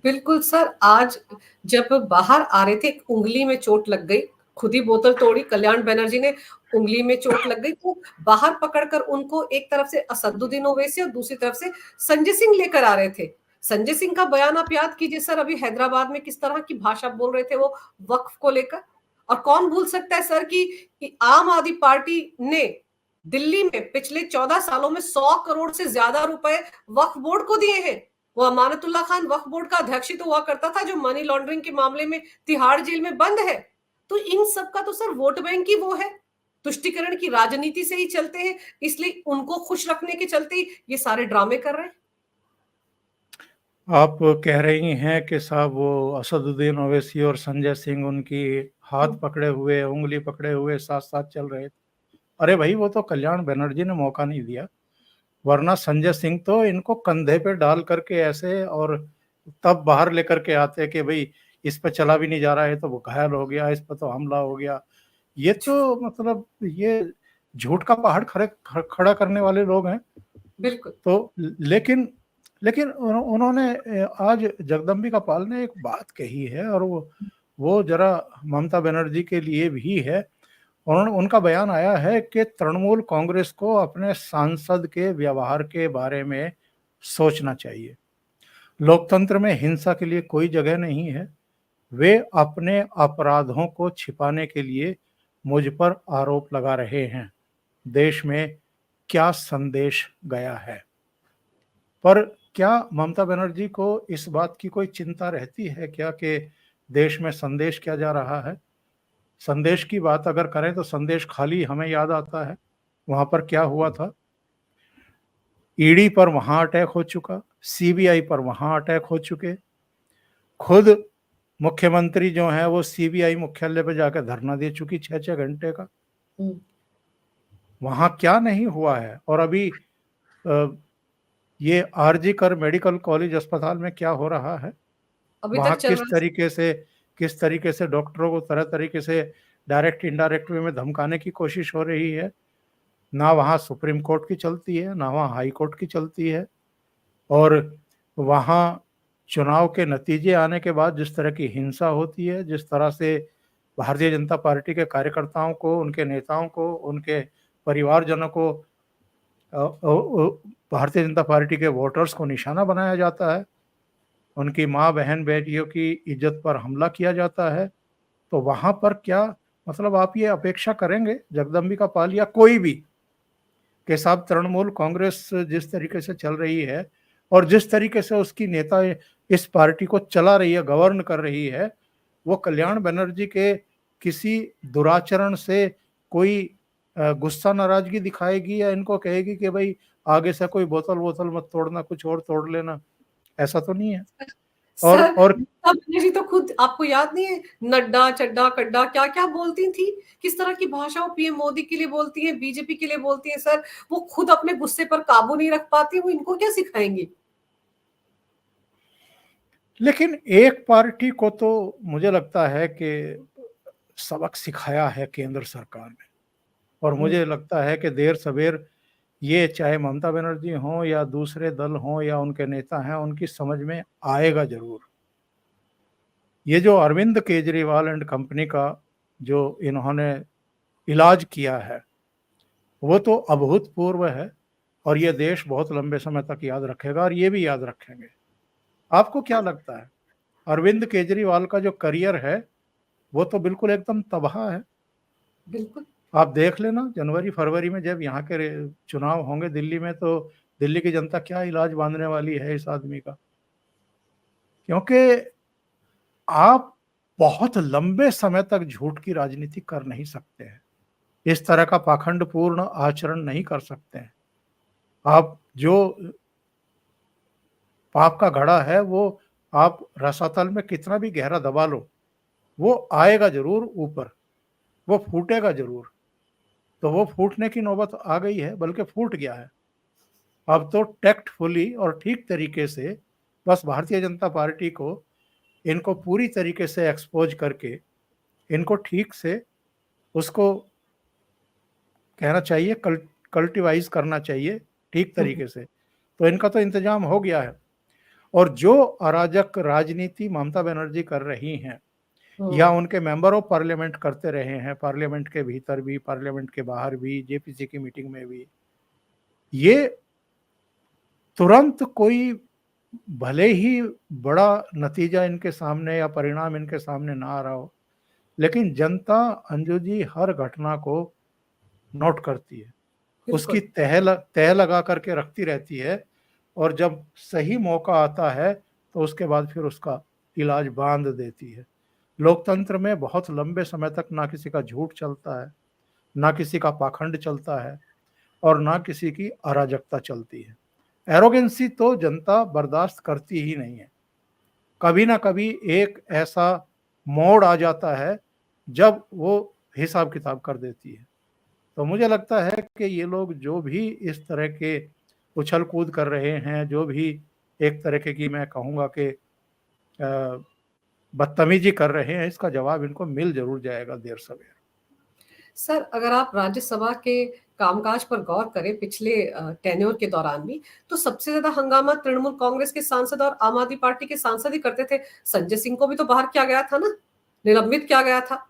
बिल्कुल सर, आज जब बाहर आ रहे थे, उंगली में चोट लग गई, खुद ही बोतल तोड़ी, कल्याण बनर्जी ने उंगली में चोट लग गई, तो बाहर पकड़कर उनको एक तरफ से असदुद्दीन ओवैसी और दूसरी तरफ से संजय सिंह लेकर आ रहे थे। संजय सिंह का बयान आप याद कीजिए सर, अभी हैदराबाद में किस तरह की भाषा बोल रहे थे वो वक्फ को लेकर। और कौन भूल सकता है सर कि आम आदमी पार्टी ने दिल्ली में पिछले 14 सालों में 100 करोड़ से ज्यादा रुपए वक्फ बोर्ड को दिए हैं। वो अमानतुल्लाह खान वक्फ बोर्ड का अध्यक्ष ही तो हुआ करता था, जो मनी लॉन्ड्रिंग के मामले में तिहाड़ जेल में बंद है। तो इन सब का तो सर वोट बैंक की वो है, तुष्टिकरण की राजनीति से ही चलते हैं, इसलिए उनको खुश रखने के चलते ही ये सारे ड्रामे कर रहे हैं। आप कह रही हैं कि साहब वो असदुद्दीन ओवैसी और संजय सिंह उनकी हाथ पकड़े हुए, उंगली पकड़े हुए साथ साथ चल रहे थे। अरे भाई, वो तो कल्याण बनर्जी ने मौका नहीं दिया, वरना संजय सिंह तो इनको कंधे पे डाल करके ऐसे और तब बाहर लेकर के आते कि भाई इस पे चला भी नहीं जा रहा है, तो वो घायल हो गया, इस पे तो हमला हो गया। ये तो मतलब ये झूठ का पहाड़ खड़ा करने वाले लोग हैं। बिल्कुल। तो लेकिन लेकिन उन्होंने आज जगदम्बिका पाल ने एक बात कही है, और वो जरा ममता बनर्जी के लिए भी है। उनका बयान आया है कि तृणमूल कांग्रेस को अपने सांसद के व्यवहार के बारे में सोचना चाहिए। लोकतंत्र में हिंसा के लिए कोई जगह नहीं है। वे अपने अपराधों को छिपाने के लिए मुझ पर आरोप लगा रहे हैं। देश में क्या संदेश गया है? पर क्या ममता बनर्जी को इस बात की कोई चिंता रहती है क्या कि देश में संदेश क्या जा रहा है? संदेश की बात अगर करें तो संदेश खाली हमें याद आता है। वहां पर क्या हुआ था? ईडी पर वहां अटैक हो चुका, सीबीआई पर वहां अटैक हो चुके, खुद मुख्यमंत्री जो है वो सीबीआई मुख्यालय पे जाकर धरना दे चुकी 6-6 घंटे का। वहां क्या नहीं हुआ है? और अभी ये आरजी कर मेडिकल कॉलेज अस्पताल में क्या हो रहा है? अभी वहां तक चल रहा किस तरीके से डॉक्टरों को तरह तरीके से डायरेक्ट इनडायरेक्ट वे में धमकाने की कोशिश हो रही है। ना वहाँ सुप्रीम कोर्ट की चलती है, ना वहाँ हाई कोर्ट की चलती है। और वहाँ चुनाव के नतीजे आने के बाद जिस तरह की हिंसा होती है, जिस तरह से भारतीय जनता पार्टी के कार्यकर्ताओं को, उनके नेताओं को, उनके परिवारजनों को, भारतीय जनता पार्टी के वोटर्स को निशाना बनाया जाता है, उनकी माँ बहन बेटियों की इज्जत पर हमला किया जाता है, तो वहां पर क्या मतलब आप ये अपेक्षा करेंगे जगदम्बिका पाल या कोई भी कि साहब तृणमूल कांग्रेस जिस तरीके से चल रही है और जिस तरीके से उसकी नेता इस पार्टी को चला रही है, गवर्न कर रही है, वो कल्याण बनर्जी के किसी दुराचरण से कोई गुस्सा नाराजगी दिखाएगी या इनको कहेगी कि भाई आगे से कोई बोतल वोतल मत तोड़ना, कुछ और तोड़ लेना? ऐसा तो नहीं है। और सर, और ममता बनर्जी तो खुद, आपको याद नहीं है, नड्डा चड्डा कड्डा क्या क्या बोलती थी, किस तरह की भाषा वो पीएम मोदी के लिए बोलती है, बीजेपी के लिए बोलती है सर। वो खुद अपने गुस्से पर काबू नहीं रख पाती, वो इनको क्या सिखाएंगी? लेकिन एक पार्टी को तो मुझे लगता है कि सबक सिखाया है केंद्र सरकार ने, और मुझे लगता है कि देर सवेर ये चाहे ममता बनर्जी हो या दूसरे दल हो या उनके नेता हैं, उनकी समझ में आएगा जरूर। ये जो अरविंद केजरीवाल एंड कंपनी का जो इन्होंने इलाज किया है वो तो अभूतपूर्व है, और ये देश बहुत लंबे समय तक याद रखेगा, और ये भी याद रखेंगे। आपको क्या लगता है? अरविंद केजरीवाल का जो करियर है वो तो बिल्कुल एकदम तबाह है। बिल्कुल। आप देख लेना जनवरी फरवरी में जब यहाँ के चुनाव होंगे दिल्ली में, तो दिल्ली की जनता क्या इलाज बांधने वाली है इस आदमी का। क्योंकि आप बहुत लंबे समय तक झूठ की राजनीति कर नहीं सकते हैं, इस तरह का पाखंडपूर्ण आचरण नहीं कर सकते हैं। आप जो पाप का घड़ा है वो आप रसातल में कितना भी गहरा दबा लो, वो आएगा जरूर ऊपर, वो फूटेगा जरूर। तो वो फूटने की नौबत आ गई है, बल्कि फूट गया है। अब तो टैक्टफुली और ठीक तरीके से बस भारतीय जनता पार्टी को इनको पूरी तरीके से एक्सपोज करके इनको ठीक से उसको कहना चाहिए, कल्टिवाइज करना चाहिए ठीक तरीके से। तो इनका तो इंतजाम हो गया है। और जो अराजक राजनीति ममता बनर्जी कर रही हैं या हम्म, उनके मेंबर ऑफ पार्लियामेंट करते रहे हैं, पार्लियामेंट के भीतर भी, पार्लियामेंट के बाहर भी, जेपीसी की मीटिंग में भी, ये तुरंत कोई भले ही बड़ा नतीजा इनके सामने या परिणाम इनके सामने ना आ रहा हो, लेकिन जनता अंजू जी हर घटना को नोट करती है, उसकी बिल्कुल। तह लगा करके रखती रहती है, और जब सही मौका आता है तो उसके बाद फिर उसका इलाज बांध देती है। लोकतंत्र में बहुत लंबे समय तक ना किसी का झूठ चलता है, ना किसी का पाखंड चलता है, और ना किसी की अराजकता चलती है। एरोगेंसी तो जनता बर्दाश्त करती ही नहीं है। कभी ना कभी एक ऐसा मोड़ आ जाता है जब वो हिसाब किताब कर देती है। तो मुझे लगता है कि ये लोग जो भी इस तरह के उछल कूद कर रहे हैं, जो भी एक तरह की मैं कहूँगा कि बदतमीजी कर रहे हैं, इसका जवाब इनको मिल जरूर जाएगा देर सवेर। सर, अगर आप राज्यसभा के कामकाज पर गौर करें पिछले टेन्योर के दौरान भी, तो सबसे ज्यादा हंगामा तृणमूल कांग्रेस के सांसद और आम आदमी पार्टी के सांसद ही करते थे। संजय सिंह को भी तो बाहर किया गया था ना, निलंबित किया गया था।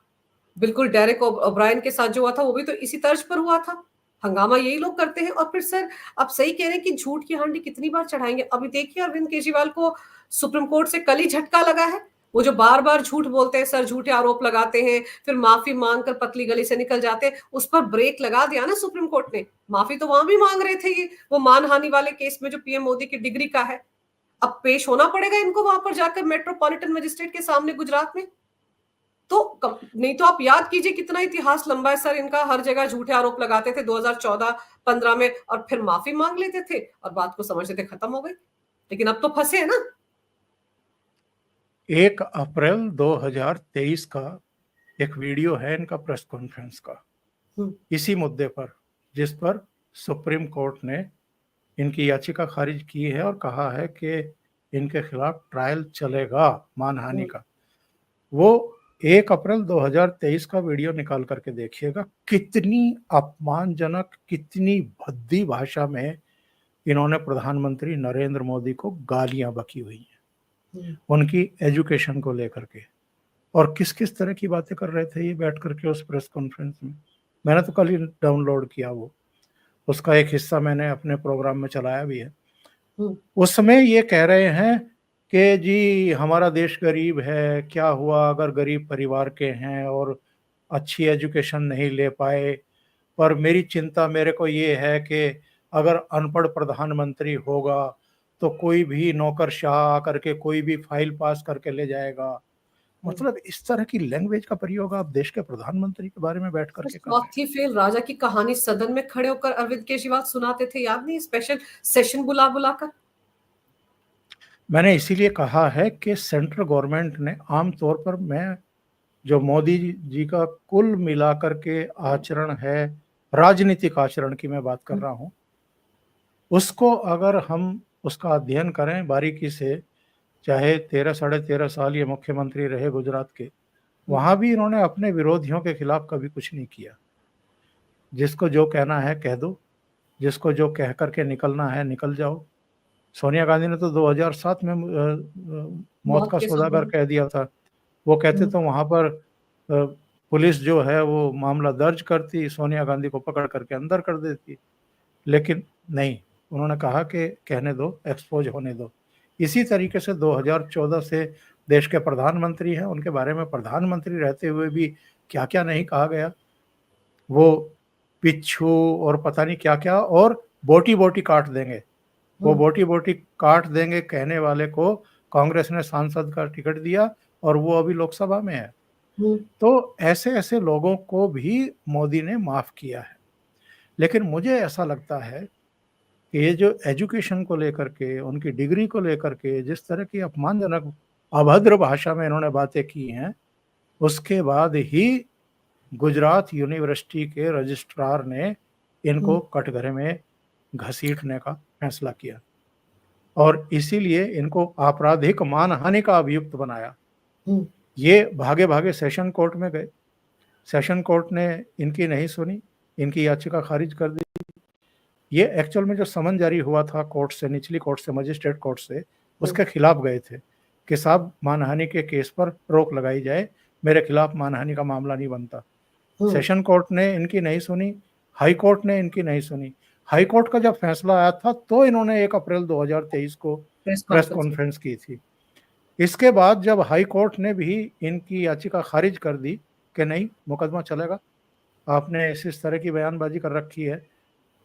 बिल्कुल डेरेक ओब्रायन के साथ जो हुआ था वो भी तो इसी तर्ज पर हुआ था। हंगामा यही लोग करते हैं। और फिर सर, आप सही कह रहे हैं कि झूठ की हांडी कितनी बार चढ़ाएंगे। अभी देखिए अरविंद केजरीवाल को सुप्रीम कोर्ट से कल ही झटका लगा है। वो जो बार बार झूठ बोलते हैं सर, झूठे आरोप लगाते हैं, फिर माफी मांगकर पतली गली से निकल जाते हैं, उस पर ब्रेक लगा दिया ना सुप्रीम कोर्ट ने। माफी तो वहां भी मांग रहे थे ये, वो मानहानि वाले केस में जो पीएम मोदी की डिग्री का है। अब पेश होना पड़ेगा इनको वहां पर जाकर मेट्रोपॉलिटन मजिस्ट्रेट के सामने गुजरात में। तो नहीं तो आप याद कीजिए कितना इतिहास लंबा है सर इनका। हर जगह झूठे आरोप लगाते थे 2014-15 में, और फिर माफी मांग लेते थे और बात को समझते थे खत्म हो गई। लेकिन अब तो फंसे है ना। 1 अप्रैल 2023 का एक वीडियो है इनका प्रेस कॉन्फ्रेंस का, हम्म, इसी मुद्दे पर, जिस पर सुप्रीम कोर्ट ने इनकी याचिका खारिज की है और कहा है कि इनके खिलाफ ट्रायल चलेगा मानहानि हम्म, का। वो 1 अप्रैल 2023 का वीडियो निकाल करके देखिएगा, कितनी अपमानजनक, कितनी भद्दी भाषा में इन्होंने प्रधानमंत्री नरेंद्र मोदी को गालियां बकी हुई हैं हम्म, उनकी एजुकेशन को लेकर के। और किस किस तरह की बातें कर रहे थे ये बैठ करके उस प्रेस कॉन्फ्रेंस में। मैंने तो कल ही डाउनलोड किया, वो उसका एक हिस्सा मैंने अपने प्रोग्राम में चलाया भी है। हम्म, उसमें ये कह रहे हैं कि जी हमारा देश गरीब है, क्या हुआ अगर गरीब परिवार के हैं और अच्छी एजुकेशन नहीं ले पाए, पर मेरी चिंता मेरे को ये है कि अगर अनपढ़ प्रधानमंत्री होगा तो कोई भी नौकरशाह आकर के कोई भी फाइल पास करके ले जाएगा। हम्म। मतलब इस तरह की लैंग्वेज का प्रयोग आप देश के प्रधानमंत्री के बारे में बैठ सर, करके कर रहे हैं। चौथी फेल राजा की कहानी सदन में खड़े होकर अरविंद केजरीवाल सुनाते थे, याद नहीं? स्पेशल सेशन बुला बुलाकर। मैंने इसीलिए कहा है कि सेंट्रल गवर्नमेंट ने आम तौर पर, मैं जो मोदी जी का कुल मिलाकर के आचरण है, राजनीतिक आचरण की मैं बात कर रहा हूँ, उसको अगर हम उसका अध्ययन करें बारीकी से, चाहे 13 साढ़े 13 साल ये मुख्यमंत्री रहे गुजरात के, वहां भी इन्होंने अपने विरोधियों के खिलाफ कभी कुछ नहीं किया। जिसको जो कहना है कह दो, जिसको जो कह करके निकलना है निकल जाओ। सोनिया गांधी ने तो 2007 में मौत मौत का के सौदागर सौदागर। कह दिया था। वो कहते हम्म, तो वहां पर पुलिस जो है वो मामला दर्ज करती, सोनिया गांधी को पकड़ करके अंदर कर देती, लेकिन नहीं, उन्होंने कहा कि कहने दो, एक्सपोज होने दो। इसी तरीके से 2014 से देश के प्रधानमंत्री हैं, उनके बारे में प्रधानमंत्री रहते हुए भी क्या क्या नहीं कहा गया। वो पिच्छू और पता नहीं क्या क्या, और बोटी बोटी काट देंगे, वो हम्म, बोटी बोटी काट देंगे कहने वाले को कांग्रेस ने सांसद का टिकट दिया और वो अभी लोकसभा में है। हम्म, तो ऐसे ऐसे लोगों को भी मोदी ने माफ किया है। लेकिन मुझे ऐसा लगता है कि ये जो एजुकेशन को लेकर के, उनकी डिग्री को लेकर के जिस तरह की अपमानजनक अभद्र भाषा में इन्होंने बातें की हैं, उसके बाद ही गुजरात यूनिवर्सिटी के रजिस्ट्रार ने इनको हम्म, कटघरे में घसीटने का फैसला किया और इसीलिए इनको आपराधिक मानहानि का अभियुक्त बनाया। हम्म, ये भागे भागे सेशन कोर्ट में गए, सेशन कोर्ट ने इनकी नहीं सुनी, इनकी याचिका खारिज कर दी। ये एक्चुअल में जो समन जारी हुआ था कोर्ट से, निचली कोर्ट से, मजिस्ट्रेट कोर्ट से, उसके खिलाफ गए थे कि साहब मानहानि के केस पर रोक लगाई जाए, मेरे खिलाफ मानहानि का मामला नहीं बनता। सेशन कोर्ट ने इनकी नहीं सुनी, हाई कोर्ट ने इनकी नहीं सुनी। हाई कोर्ट का जब फैसला आया था तो इन्होंने 1 अप्रैल 2023 को प्रेस कॉन्फ्रेंस की थी। इसके बाद जब हाई कोर्ट ने भी इनकी याचिका खारिज कर दी कि नहीं मुकदमा चलेगा, आपने इस तरह की बयानबाजी कर रखी है,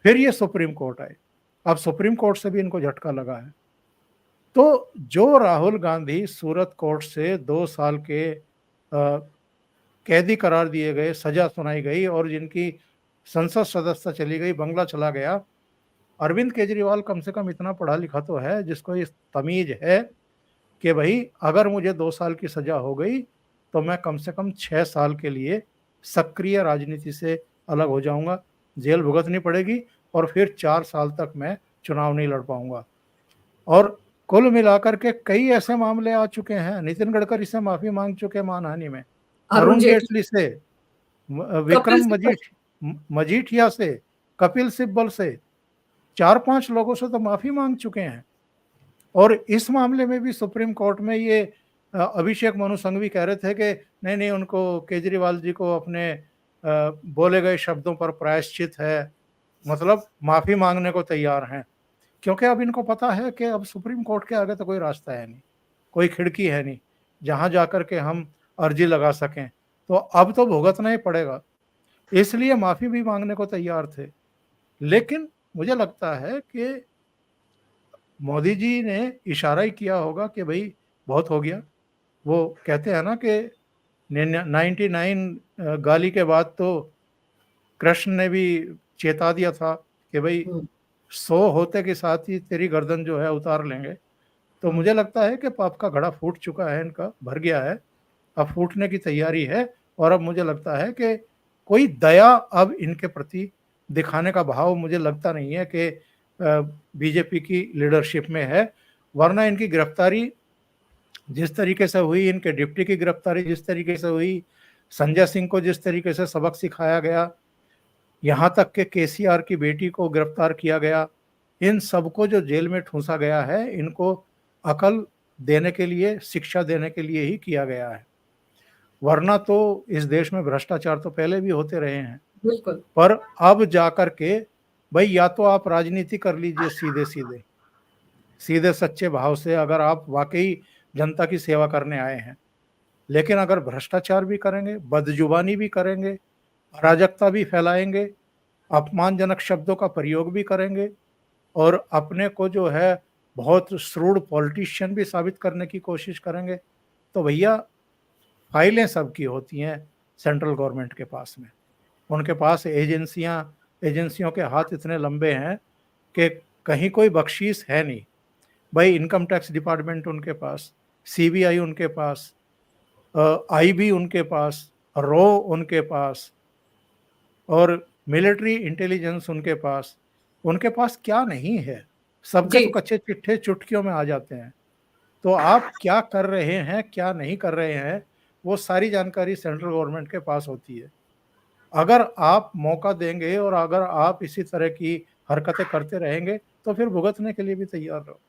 फिर ये सुप्रीम कोर्ट आए। अब सुप्रीम कोर्ट से भी इनको झटका लगा है। तो जो राहुल गांधी सूरत कोर्ट से 2 साल के कैदी करार दिए गए, सजा सुनाई गई और जिनकी संसद सदस्यता चली गई, बंगला चला गया, अरविंद केजरीवाल कम से कम इतना पढ़ा लिखा तो है जिसको इस तमीज है कि भाई अगर मुझे 2 साल की सजा हो गई तो मैं कम से कम 6 साल के लिए सक्रिय राजनीति से अलग हो जाऊंगा, जेल भुगतनी पड़ेगी और फिर 4 साल तक मैं चुनाव नहीं लड़ पाऊंगा। और कुल मिलाकर के कई ऐसे मामले आ चुके हैं, नितिन गडकरी से माफी मांग चुके मानहानि में, अरुण जेटली से, विक्रम मजीठिया से, कपिल सिब्बल से, 4-5 लोगों से तो माफी मांग चुके हैं। और इस मामले में भी सुप्रीम कोर्ट में ये अभिषेक मनु संघवी कह रहे थे कि नहीं नहीं, उनको केजरीवाल जी को अपने बोले गए शब्दों पर प्रायश्चित है, मतलब माफी मांगने को तैयार हैं, क्योंकि अब इनको पता है कि अब सुप्रीम कोर्ट के आगे तो कोई रास्ता है नहीं, कोई खिड़की है नहीं जहां जाकर के हम अर्जी लगा सकें, तो अब तो भुगतना ही पड़ेगा। इसलिए माफी भी मांगने को तैयार थे। लेकिन मुझे लगता है कि मोदी जी ने इशारा ही किया होगा कि भाई बहुत हो गया। वो कहते हैं ना कि 99 गाली के बाद तो कृष्ण ने भी चेता दिया था कि भाई 100 होते के साथ ही तेरी गर्दन जो है उतार लेंगे। तो मुझे लगता है कि पाप का घड़ा फूट चुका है, इनका भर गया है, अब फूटने की तैयारी है। और अब मुझे लगता है कि कोई दया अब इनके प्रति दिखाने का भाव मुझे लगता नहीं है कि बीजेपी की लीडरशिप में है। वरना इनकी गिरफ्तारी जिस तरीके से हुई, इनके डिप्टी की गिरफ्तारी जिस तरीके से हुई, संजय सिंह को जिस तरीके से सबक सिखाया गया, यहाँ तक कि केसीआर की बेटी को गिरफ्तार किया गया, इन सबको जो जेल में ठूंसा गया है, इनको अकल देने के लिए, शिक्षा देने के लिए ही किया गया है। वरना तो इस देश में भ्रष्टाचार तो पहले भी होते रहे हैं, बिल्कुल। पर अब जाकर के भाई या तो आप राजनीति कर लीजिए सीधे सीधे, सीधे सच्चे भाव से, अगर आप वाकई जनता की सेवा करने आए हैं। लेकिन अगर भ्रष्टाचार भी करेंगे, बदजुबानी भी करेंगे, अराजकता भी फैलाएंगे, अपमानजनक शब्दों का प्रयोग भी करेंगे और अपने को जो है बहुत श्रूड पॉलिटिशियन भी साबित करने की कोशिश करेंगे, तो भैया फाइलें सबकी होती हैं सेंट्रल गवर्नमेंट के पास में। उनके पास एजेंसियों के हाथ इतने लंबे हैं कि कहीं कोई बख्शीश है नहीं। भाई इनकम टैक्स डिपार्टमेंट उनके पास, सीबीआई उनके पास, आईबी उनके पास, रो उनके पास और मिलिट्री इंटेलिजेंस उनके पास क्या नहीं है? सबके तो कच्चे चिट्ठे चुटकियों में आ जाते हैं। तो आप क्या कर रहे हैं, क्या नहीं कर रहे हैं, वो सारी जानकारी सेंट्रल गवर्नमेंट के पास होती है। अगर आप मौका देंगे और अगर आप इसी तरह की हरकतें करते रहेंगे तो फिर भुगतने के लिए भी तैयार रहो।